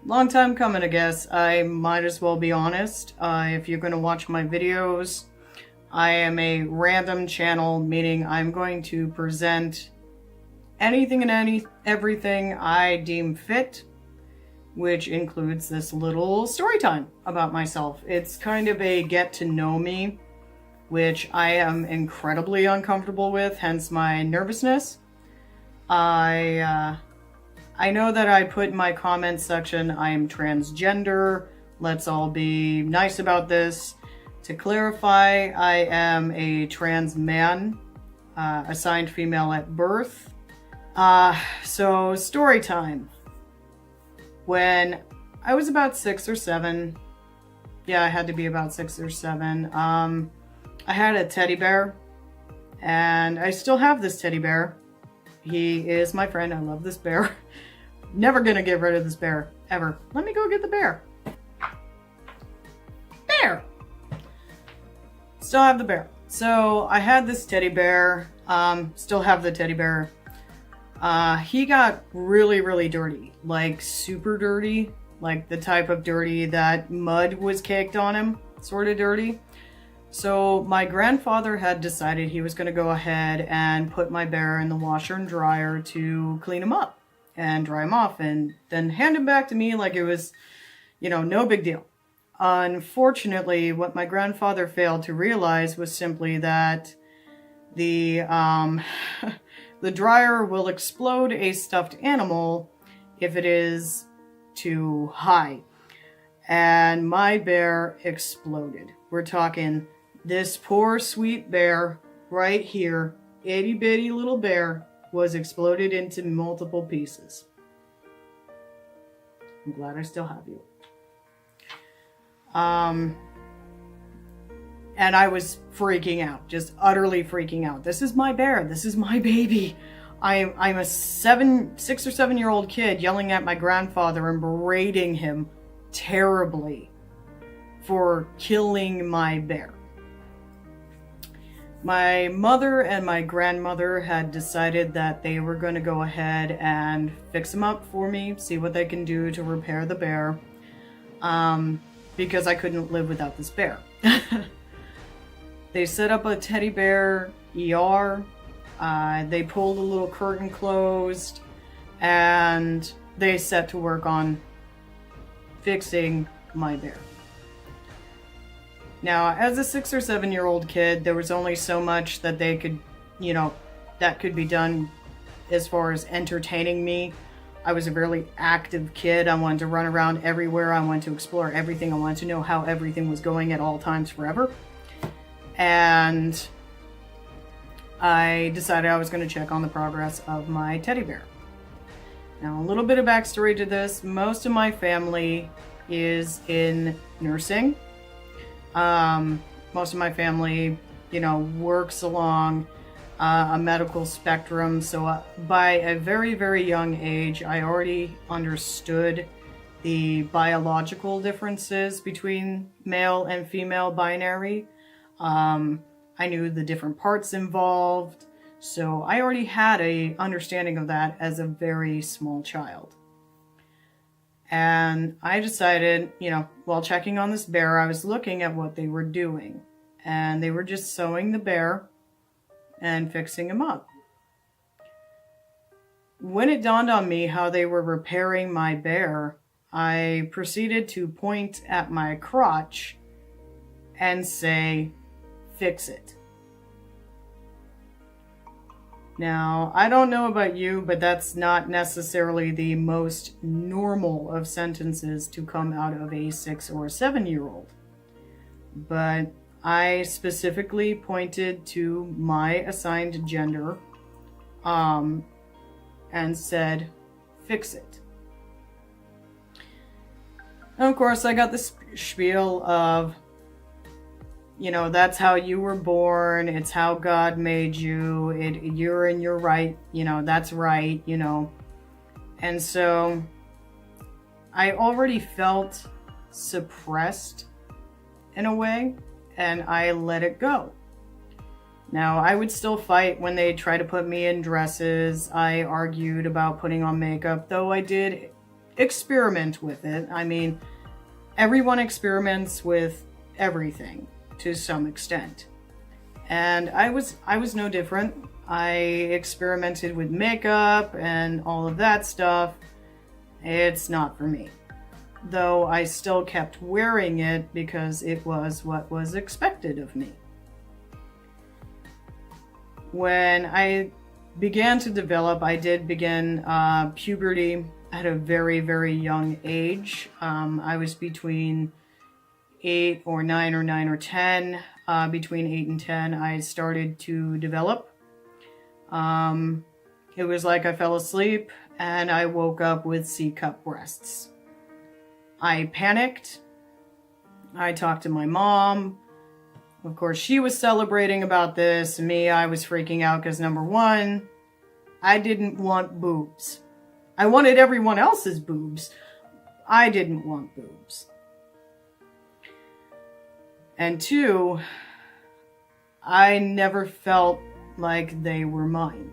Long time coming, I guess. I might as well be honest. If you're going to watch my videos, I am a random channel, meaning I'm going to present anything and everything I deem fit, which includes this little story time about myself. It's kind of a get to know me, which I am incredibly uncomfortable with, hence my nervousness. I know that I put in my comments section, I am transgender. Let's all be nice about this. To clarify, I am a trans man, assigned female at birth. So story time. When I was about 6 or 7, yeah, I had to be about 6 or 7, I had a teddy bear, and I still have this teddy bear. He is my friend. I love this bear. Never gonna get rid of this bear, ever. Let me go get the bear. Bear! Still have the bear. So I had this teddy bear, still have the teddy bear. He got really, really dirty, like super dirty, like the type of dirty that mud was caked on him, sort of dirty. So my grandfather had decided he was going to go ahead and put my bear in the washer and dryer to clean him up and dry him off and then hand him back to me like it was, no big deal. Unfortunately, what my grandfather failed to realize was simply that the dryer will explode a stuffed animal if it is too high. And my bear exploded. We're talking this poor sweet bear right here, itty bitty little bear, was exploded into multiple pieces. I'm glad I still have you. And I was freaking out, just utterly freaking out. This is my bear. This is my baby. I'm a 6 or 7 year old kid yelling at my grandfather and berating him terribly for killing my bear. My mother and my grandmother had decided that they were going to go ahead and fix him up for me, see what they can do to repair the bear, because I couldn't live without this bear. They set up a teddy bear ER. They pulled a little curtain closed, and they set to work on fixing my bear. Now, as a 6 or 7 year old kid, there was only so much that they could, that could be done as far as entertaining me. I was a really active kid. I wanted to run around everywhere. I wanted to explore everything. I wanted to know how everything was going at all times forever. And I decided I was going to check on the progress of my teddy bear. Now, a little bit of backstory to this. Most of my family is in nursing. Most of my family, works along a medical spectrum. So by a very, very young age, I already understood the biological differences between male and female binary. I knew the different parts involved. So I already had a understanding of that as a very small child. And I decided, while checking on this bear, I was looking at what they were doing. And they were just sewing the bear and fixing him up. When it dawned on me how they were repairing my bear, I proceeded to point at my crotch and say, "Fix it." Now, I don't know about you, but that's not necessarily the most normal of sentences to come out of a 6 or 7 year old. But I specifically pointed to my assigned gender, and said, "Fix it." And of course, I got this spiel of, that's how you were born. It's how God made you. You're in your right. That's right. And so I already felt suppressed in a way, and I let it go. Now, I would still fight when they try to put me in dresses. I argued about putting on makeup, though I did experiment with it. I mean, everyone experiments with everything to some extent. And I was no different. I experimented with makeup and all of that stuff. It's not for me. Though I still kept wearing it because it was what was expected of me. When I began to develop, I did begin puberty at a very, very young age. I was between 8 or 9 or 9 or 10. Between 8 and 10, I started to develop. It was like I fell asleep and I woke up with C-cup breasts. I panicked. I talked to my mom. Of course, she was celebrating about this. Me, I was freaking out because, number one, I didn't want boobs. I wanted everyone else's boobs. I didn't want boobs. And two, I never felt like they were mine.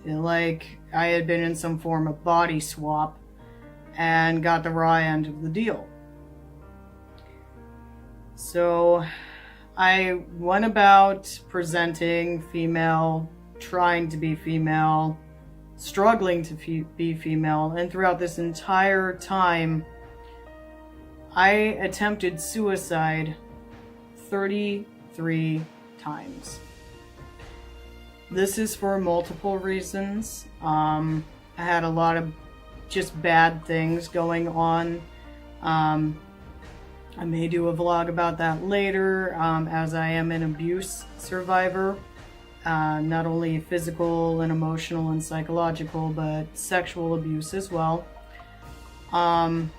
Like I had been in some form of body swap and got the raw end of the deal. So I went about presenting female, trying to be female, struggling to be female, and throughout this entire time, I attempted suicide 33 times. This is for multiple reasons. I had a lot of just bad things going on. I may do a vlog about that later, as I am an abuse survivor. Not only physical and emotional and psychological, but sexual abuse as well. And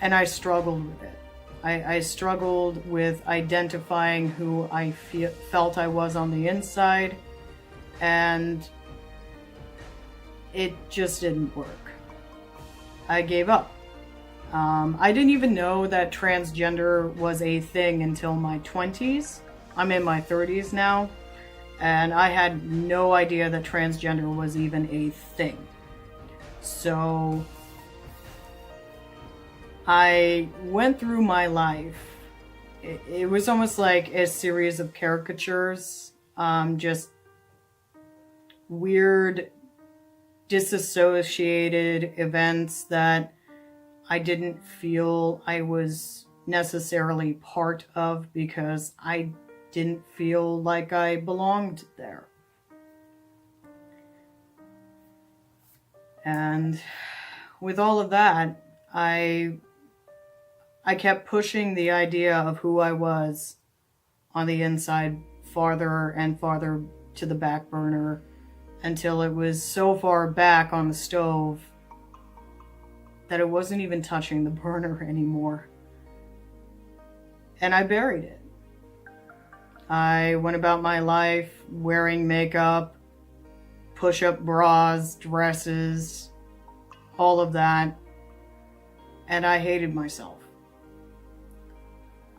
I struggled with it. I struggled with identifying who I felt I was on the inside, and it just didn't work. I gave up. I didn't even know that transgender was a thing until my 20s. I'm in my 30s now, and I had no idea that transgender was even a thing. So I went through my life. It was almost like a series of caricatures, just weird, disassociated events that I didn't feel I was necessarily part of because I didn't feel like I belonged there. And with all of that, I kept pushing the idea of who I was on the inside farther and farther to the back burner until it was so far back on the stove that it wasn't even touching the burner anymore. And I buried it. I went about my life wearing makeup, push-up bras, dresses, all of that, and I hated myself.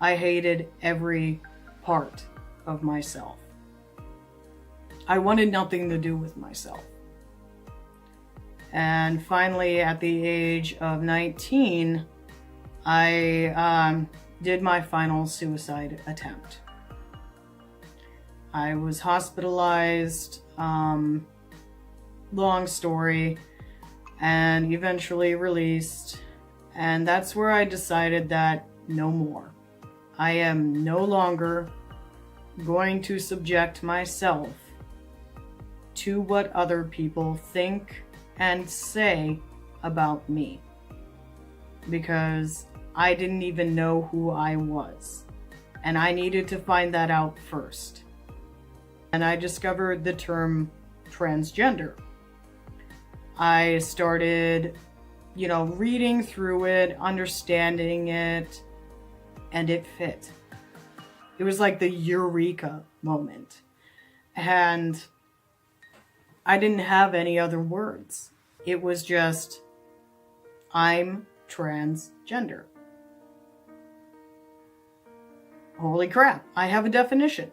I hated every part of myself. I wanted nothing to do with myself. And finally, at the age of 19, I did my final suicide attempt. I was hospitalized, long story, and eventually released. And that's where I decided that no more. I am no longer going to subject myself to what other people think and say about me, because I didn't even know who I was, and I needed to find that out first. And I discovered the term transgender. I started, reading through it, understanding it, and it fit. It was like the eureka moment. And I didn't have any other words. It was just, I'm transgender. Holy crap, I have a definition.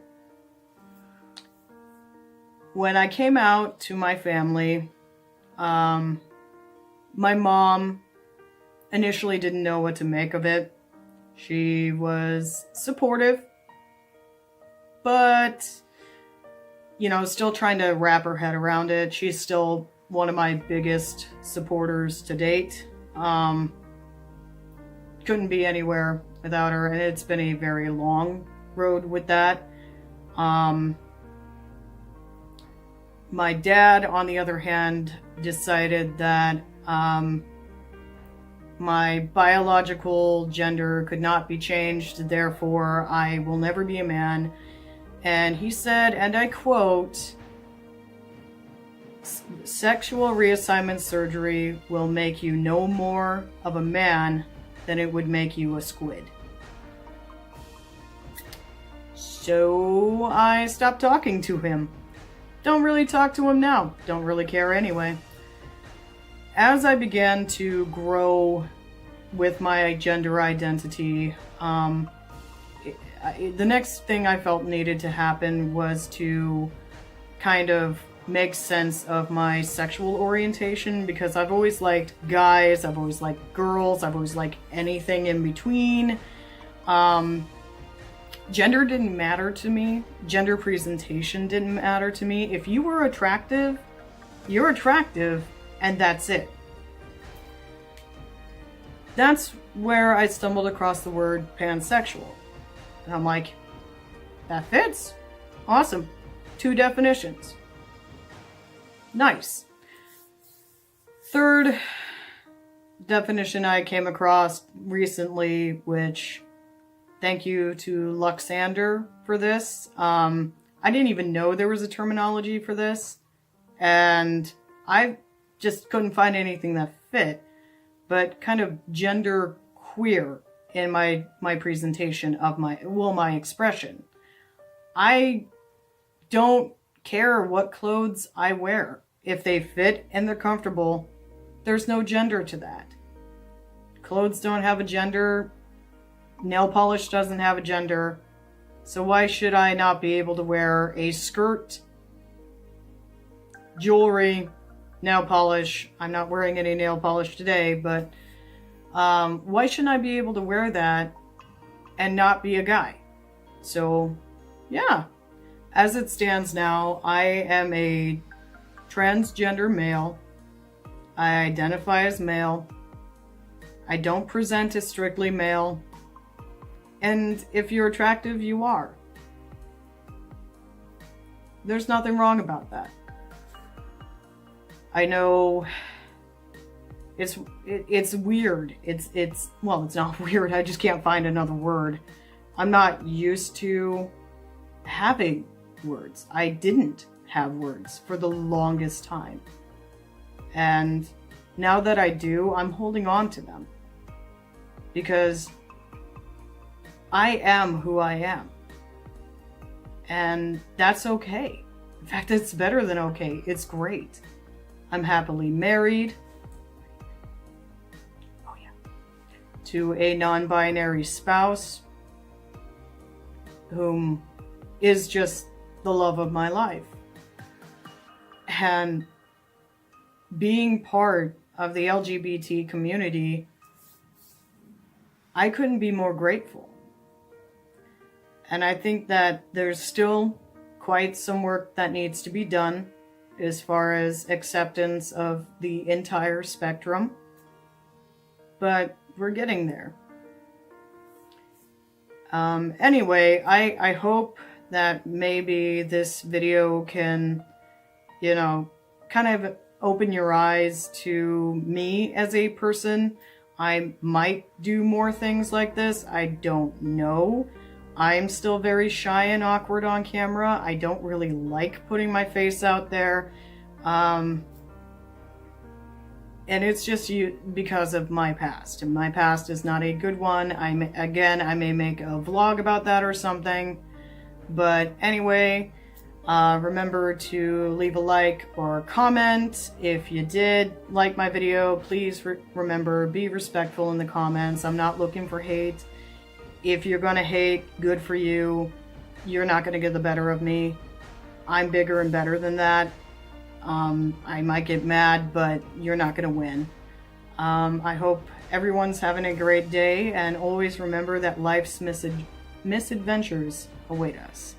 when I came out to my family, my mom initially didn't know what to make of it. She was supportive, but, you know, still trying to wrap her head around it. She's still one of my biggest supporters to date. Couldn't be anywhere without her, and it's been a very long road with that. My dad, on the other hand, decided that my biological gender could not be changed, therefore I will never be a man. And he said, and I quote, "Sexual reassignment surgery will make you no more of a man than it would make you a squid." So I stopped talking to him. Don't really talk to him now. Don't really care anyway. As I began to grow with my gender identity, the next thing I felt needed to happen was to kind of make sense of my sexual orientation, because I've always liked guys, I've always liked girls, I've always liked anything in between. Gender didn't matter to me. Gender presentation didn't matter to me. If you were attractive, you're attractive, and that's it. That's where I stumbled across the word pansexual. And I'm like, that fits. Awesome. 2 definitions. Nice. Third definition I came across recently, which, thank you to Luxander for this. I didn't even know there was a terminology for this, and I just couldn't find anything that fit, but kind of gender queer in my presentation of my expression. I don't care what clothes I wear. If they fit and they're comfortable, there's no gender to that. Clothes don't have a gender. Nail polish doesn't have a gender. So why should I not be able to wear a skirt, jewelry, nail polish? I'm not wearing any nail polish today, but why shouldn't I be able to wear that and not be a guy? So, yeah. As it stands now, I am a transgender male. I identify as male. I don't present as strictly male. And if you're attractive, you are. There's nothing wrong about that. I know it's weird. Well, it's not weird. I just can't find another word. I'm not used to having words. I didn't have words for the longest time. And now that I do, I'm holding on to them. Because I am who I am. And that's okay. In fact, it's better than okay. It's great. I'm happily married. Oh yeah. To a non-binary spouse whom is just the love of my life. And being part of the LGBT community, I couldn't be more grateful. And I think that there's still quite some work that needs to be done as far as acceptance of the entire spectrum. But we're getting there. Anyway, I hope that maybe this video can, kind of open your eyes to me as a person. I might do more things like this. I don't know. I'm still very shy and awkward on camera. I don't really like putting my face out there. And it's just because of my past. And my past is not a good one. I may make a vlog about that or something. But anyway, remember to leave a like or comment. If you did like my video, please remember, be respectful in the comments. I'm not looking for hate. If you're going to hate, good for you. You're not going to get the better of me. I'm bigger and better than that. I might get mad, but you're not going to win. I hope everyone's having a great day, and always remember that life's misadventures await us.